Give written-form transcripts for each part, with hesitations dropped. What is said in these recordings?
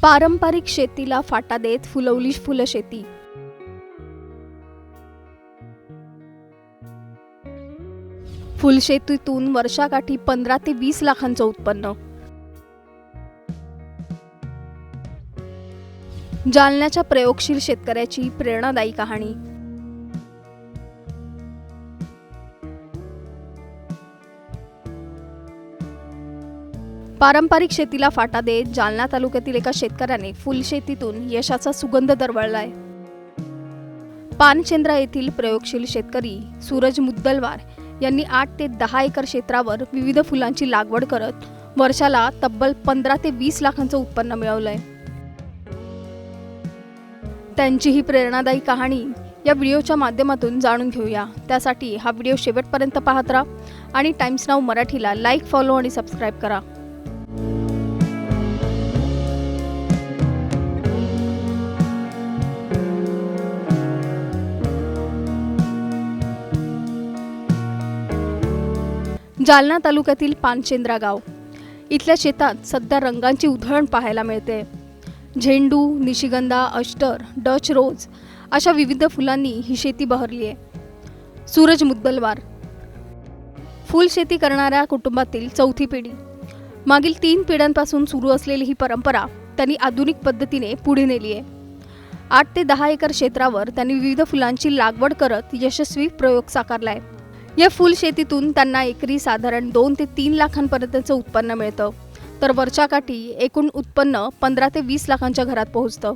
पारंपरिक शेतीला फाटा देत फुलवली फुलशेती। फुलशेतीतून वर्षाकाठी 15 ते 20 लाखांचं उत्पन्न। जालन्याच्या प्रयोगशील शेतकऱ्याची प्रेरणादायी कहाणी। पारंपरिक शेतीला फाटा देत जालना तालुक्यातील एका शेतकऱ्याने फुलशेतीतून यशाचा सुगंध दरवळलाय। पानचेंद्रा येथील प्रयोगशील शेतकरी सूरज मुद्दलवार यांनी 8 ते 10 एकर क्षेत्रावर विविध फुलांची लागवड करत वर्षाला तब्बल 15 ते 20 लाखांचं उत्पन्न मिळवलंय। त्यांची ही प्रेरणादायी कहाणी या व्हिडिओच्या माध्यमातून जाणून घेऊया। त्यासाठी हा व्हिडिओ शेवटपर्यंत पाहत राहा आणि टाइम्स नाऊ मराठीला लाईक, फॉलो आणि सबस्क्राईब करा। जालना तालुक्यातील पानचेंद्रा गाव इथल्या शेतात सध्या रंगांची उधळण पाहायला मिळते। झेंडू, निशिगंधा, अष्टर, डच रोज अशा विविध फुलांनी ही शेती बहरली आहे। सूरज मुद्दलवार फुल शेती करणाऱ्या कुटुंबातील चौथी पिढी। मागील 3 पिढ्यांपासून सुरू असलेली ही परंपरा त्यांनी आधुनिक पद्धतीने पुढे नेली आहे। 8 ते 10 एकर क्षेत्रावर त्यांनी विविध फुलांची लागवड करत यशस्वी प्रयोग साकारलाय। या फुल शेतीतून त्यांना एकरी साधारण 2 ते 3 लाखांपर्यंतचं उत्पन्न मिळतं, तर वर्षाकाठी एकूण उत्पन्न 15 ते 20 लाखांच्या घरात पोहोचतं।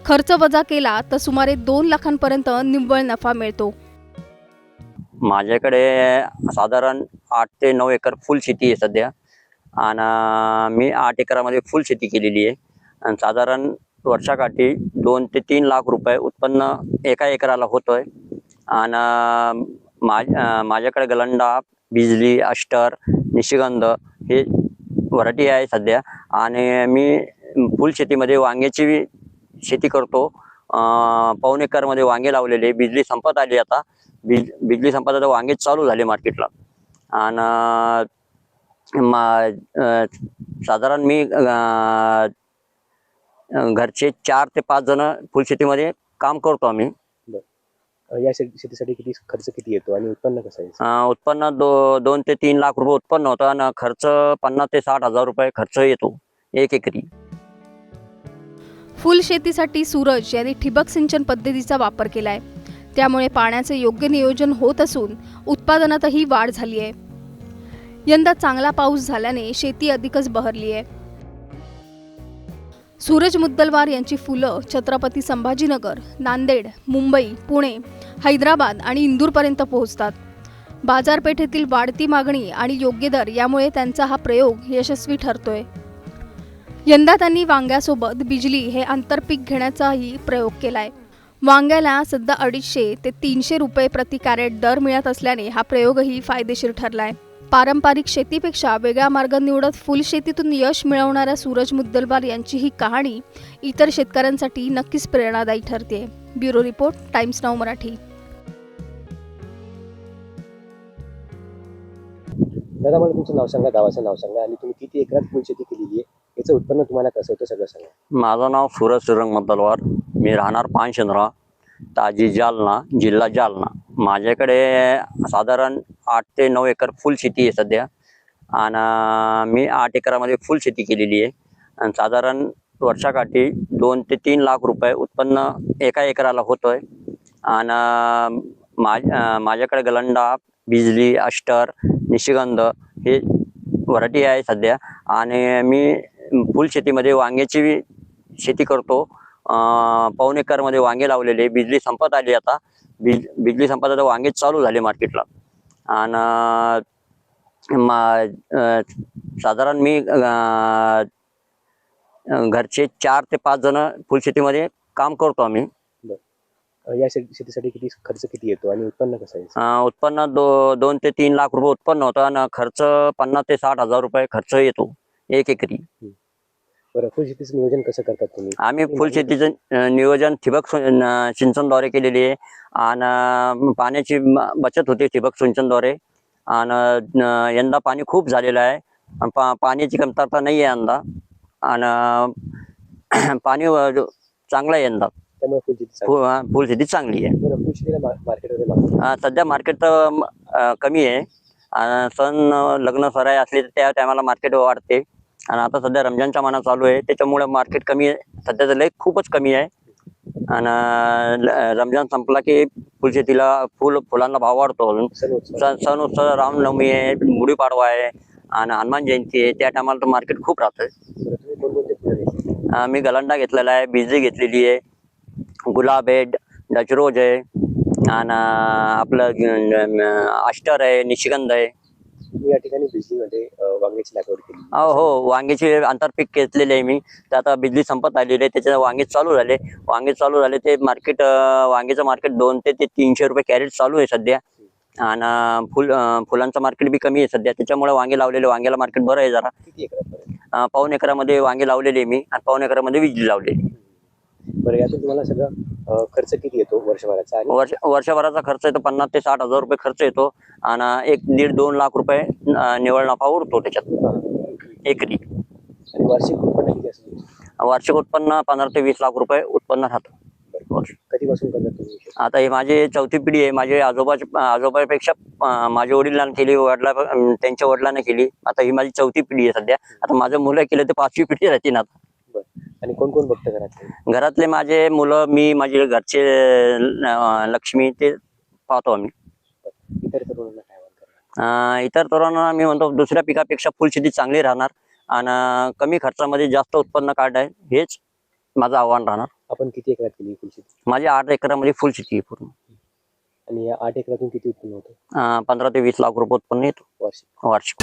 खर्च वजा केला तर सुमारे 2 लाखांपर्यंत निव्वळ नफा मिळतो। माझ्याकडे साधारण 8 ते 9 एकर फुल शेती आहे सध्या, आणि मी 8 एकरामध्ये फुल शेती केलेली आहे आणि साधारण वर्षाकाठी 2 ते 3 लाख रुपये उत्पन्न एका एकराला होतोय। आणि माझ्याकडे गलंडा, बिजली, अष्टर, निशिगंध हे व्हरायटी आहे सध्या। आणि मी फुल शेतीमध्ये वांग्याची शेती करतो। पाऊण एकरमध्ये वांगे लावलेले। बिजली संपत आली आता, बिजली संपत आता वांगे चालू झाले मार्केटला। आणि साधारण मी घरचे 4 ते 5 जण फुल शेतीमध्ये काम करतो आम्ही। या शेतीसाठी खर्च किती येतो आणि उत्पन्न कसं आहे? उत्पन्न 2 ते 3 लाख रुपये उत्पन्न होतं आणि खर्च 50 ते 60 हजार रुपये खर्च येतो 1 एकरी। फुल शेतीसाठी सूरज यांनी ठिबक सिंचन पद्धतीचा वापर केलाय, त्यामुळे पाण्याचे योग्य नियोजन होत असून उत्पादनातही वाढ झाली आहे। यंदा चांगला पाऊस झाल्याने शेती अधिकच बहरली आहे। सूरज मुद्दलवार यांची फुलं छत्रपती संभाजीनगर, नांदेड, मुंबई, पुणे, हैदराबाद आणि इंदूरपर्यंत पोहोचतात। बाजारपेठेतील वाढती मागणी आणि योग्य दर यामुळे त्यांचा हा प्रयोग यशस्वी ठरतोय। यंदा त्यांनी वांग्यासोबत बिजली हे आंतरपीक घेण्याचाही प्रयोग केलाय। वांग्याला सध्या 250 ते 300 रुपये प्रति कॅरेट दर मिळत असल्याने हा प्रयोगही फायदेशीर ठरलाय। पारंपरिक शेतीपेक्षा वेगळा मार्ग निवडत फुल शेतीतून यश मिळवणाऱ्या सूरज मुद्दलवार यांची ही कहाणी इतर शेतकऱ्यांसाठी नक्कीच प्रेरणादायी ठरते। Bureau report, times now Marathi. दादा, मला तुमचं नाव सांगा, गावाचं नाव सांगा आणि तुम्ही किती एकरात फुल शेती केलेली आहे, याचं उत्पन्न तुम्हाला कसं होतं सगळं सांगा। माझं नाव सूरज मुद्दलवार, मी राहणार पानचेंद्रा, ताजी, जालना, जिल्हा जालना। माझ्याकडे साधारण 8 ते 9 एकर फुल शेती आहे सध्या, आणि मी 8 एकरामध्ये फुल शेती केलेली आहे आणि साधारण वर्षाकाठी 2 ते 3 लाख रुपये उत्पन्न एका एकराला होतोय। आणि माझ्याकडे गलंडा, बिजली, अष्टर, निशिगंध हे व्हरायटी आहे सध्या। आणि मी फुल शेतीमध्ये वांग्याची शेती करतो। पाऊण एकरमध्ये वांगे लावलेले। बिजली संपत आली आता, बिजली संपत आता वांगे चालू झाले मार्केटला। आणि साधारण मी घरचे 4 ते 5 जण फुल शेतीमध्ये काम करतो आम्ही। या शेतीसाठी खर्च किती येतो आणि उत्पन्न कसं आहे? उत्पन्न 2 ते 3 लाख रुपये उत्पन्न होतं आणि खर्च 50 ते 60 हजार रुपये खर्च येतो 1 एकरी। बरं, फुल शेतीचं नियोजन कसं करतात तुम्ही? आम्ही फुल शेतीचं नियोजन ठिबक सिंचनद्वारे केलेली आहे आणि पाण्याची बचत होते ठिबक सिंचनद्वारे। आणि यंदा पाणी खूप झालेलं आहे, पाण्याची कमतरता नाही आहे यंदा। आणि पाणी चांगलं आहे यंदा. त्यामुळे फुलशेती चांगली. फुलशेती चांगली आहे. बरं, फुलशेतीला मार्केटमध्ये मागणी सध्या मार्केट तर कमी आहे. सण लग्न सराई असली तर त्या टायमाला मार्केट वाढते. आणि आता सध्या रमजानचा महिना चालू आहे त्याच्यामुळे मार्केट कमी आहे. सध्या तर लय खूपच कमी आहे. आणि रमजान संपला की फुलशेतीला फुलांना भाव वाढतो. अजून सण उत्सव रामनवमी आहे, गुढीपाडवा आहे आणि हनुमान जयंती आहे. त्या टायमाला तर मार्केट खूप राहतं. बरं, तुम्ही कोणकोणते फुलं घेतली? मी गलांडा घेतलेला आहे, बिजली घेतलेली आहे, गुलाब आहे, डच रोज आहे आणि आपलं अष्टर आहे, निशिगंध आहे. तुम्ही या ठिकाणी बिजलीमध्ये वांग्याची लागवड केली. हो, वांग्याचे आंतरपीक घेतलेले आहे मी. तर आता बिजली संपत आलेली आहे, त्याच्या वांगे चालू झाले. ते मार्केट वांग्याचं मार्केट 200 ते 300 रुपये कॅरेट चालू आहे सध्या. आणि फुलांचं मार्केट बी कमी आहे सध्या. त्याच्यामुळे वांग्याला मार्केट बरं आहे जरा. किती एकरापर्यंत? पाऊण एकरामध्ये वांगे लावलेले आहे मी आणि पाऊण एकरामध्ये बिजली लावलेली. बरं, यातून तुम्हाला सगळं खर्च किती येतो वर्षभराचा? आणि वर्षभराचा खर्च येतो 50 ते 60 हजार रुपये खर्च येतो आणि 1-1.5-2 लाख रुपये निव्वळ नफा उरतो त्याच्यात एकरी. आणि वार्षिक उत्पन्न किती असेल? वार्षिक उत्पन्न 15 ते 20 लाख रुपये उत्पन्न राहतं. कधीपासून करतात तुम्ही? आता ही माझी 4थी पिढी आहे. माझे आजोबापेक्षा माझे वडिलांनी केली, त्यांच्या वडिलांनी केली. आता ही माझी 4थी पिढी आहे सध्या. आता माझं मुलं केलं तर 5वी पिढी राहते ना आता. आणि कोण कोण बघतं घरात? घरातले माझे मुलं, मी, माझे घरचे लक्ष्मी, ते पाहतो आम्ही. इतर तरुणांना काय म्हणतात? इतर तरुणांना मी म्हणतो दुसऱ्या पिकापेक्षा फुलशेती चांगली राहणार आणि कमी खर्चामध्ये जास्त उत्पन्न काढाय, हेच माझं आव्हान राहणार. आपण किती एकरात केली फुलशेती? माझ्या 8 एकरामध्ये फुलशेती आहे पूर्ण. आणि या 8 एकरातून किती उत्पन्न होतं? 15 ते 20 लाख रुपये उत्पन्न येतो वार्षिक? वार्षिक.